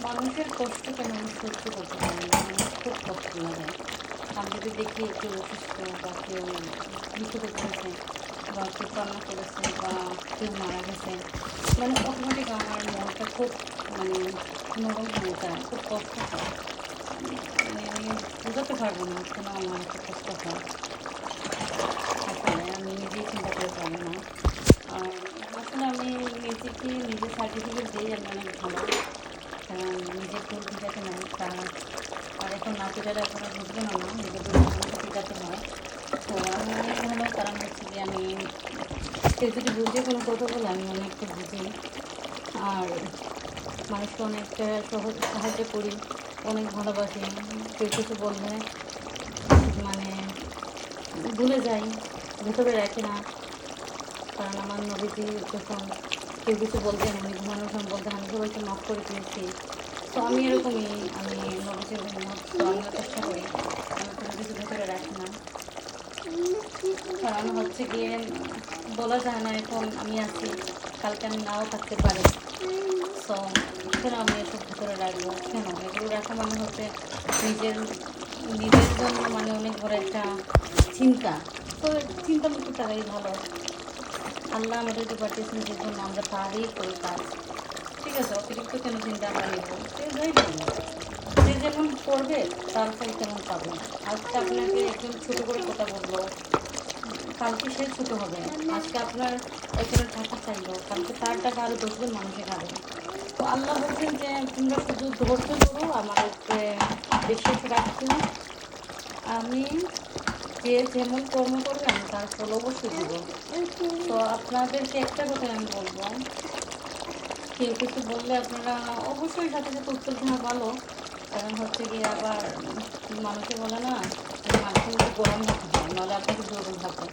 মানুষের কষ্ট কেন আমি সহ্য করতে পারি না, আমার খুব কষ্ট লাগে। আমি যদি দেখি কেউ অসুস্থ বা কেউ বিপদে পড়েছে বা কেউ কান্না করেছে বা কেউ মারা গেছে, মানে অটোমেটিক আমার মনটা খুব মানে নরম হয়ে যায়, খুব কষ্ট হয়। আমি বোঝাতে পারবো না কেন আমার এত কষ্ট হয়। আসলে আমি নিজেই চিন্তা করে পারি না। আর আসলে আমি নিজেকে নিজে সার্টিফিকেট দিই আমি অনেক ভালো, কারণ নিজের ভুল বোঝাতে নাই। আর এখন নাতিরা আপনারা বুঝবেন না, নিজের ভুল আমাকে বোঝাতে হয়। তো আমি অনেক ভালো, কারণ হচ্ছে যে আমি কেউ যদি বুঝে কোনো কথা বলে আমি অনেকটা বুঝি। আর মানুষকে অনেকটা সাহায্য করি, অনেক ভালোবাসি। কেউ কিছু বললে মানে ভুলে যাই, ভেতরে রাখি না। কারণ আমার নবীজি যখন কেউ কিছু বলতেন, উনি ঘুমানোর সময় বলতেন আমি সবাইকে মাফ করে দিয়েছি। তো আমি এরকমই, আমি নবীজির উম্মত, তো আমিও চেষ্টা করি আমি কোনো কিছু ভেতরে রাখি না। কারণ হচ্ছে গিয়ে বলা যায় না এখন আমি আছি, কালকে আমি নাও থাকতে পারি। সো কেন আমি এসব ভেতরে রাখবো, কেন এগুলো রাখা মানে হচ্ছে নিজের নিজের জন্য মানে অনেক বড় একটা চিন্তা। তো চিন্তামুক্ত থাকাই ভালো। আল্লাহ আমাদেরকে পাঠিয়েছেন যে জন্য আমরা তারই করি কাজ। ঠিক আছে, অতিরিক্ত কেন চিন্তা আমরা নেব? সে যাই বলুন, যে যেমন করবে তার ফল তেমন পাবে। আজকে আপনাকে একজন ছোট করে কথা বললো, কালকে সে ছোট হবে। আজকে আপনার একজনের টাকা চাইলো, কালকে তার টাকা আরো 10 জন মানুষে খাবে। তো আল্লাহ বলছেন যে তোমরা শুধু ধৈর্য ধরো, আমাদেরকে বিশ্বাস রাখো। আমি যে যেমন কর্ম করবে আমি তার ফল অবশ্যই দিব। তো আপনাদেরকে একটা কথা আমি বলবো, কেউ কিছু বললে আপনারা অবশ্যই সাথে সাথে উত্তর দেওয়া ভালো। কারণ হচ্ছে গিয়ে আবার মানুষে বলে না যে মানুষের মধ্যে গরম হতে হয়, নাহলে আপনাকে দুর্বল থাকবে।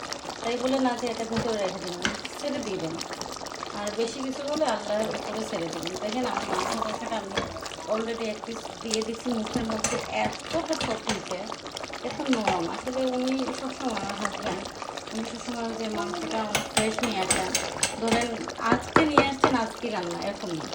তাই বলে না যে এটা ভেতরে রেখে দেবেন, ছেড়ে দিবেন। আর বেশি কিছু বলে আল্লাহর উপরে ছেড়ে দেবেন। দেখেন আমার মাংস কষাটা আমি অলরেডি এক পিস দিয়ে দিচ্ছি মুখের মধ্যে, এতটা সফট হয়েছে, এত নরম। আসলে উনি সবসময় আমার হাজব্যান্ড, উনি সবসময় যে মাংসটা অনেক ফ্রেশ নিয়ে আসেন, ধরেন আজকে নিয়ে আসছেন আজকে রান্না, এরকম না।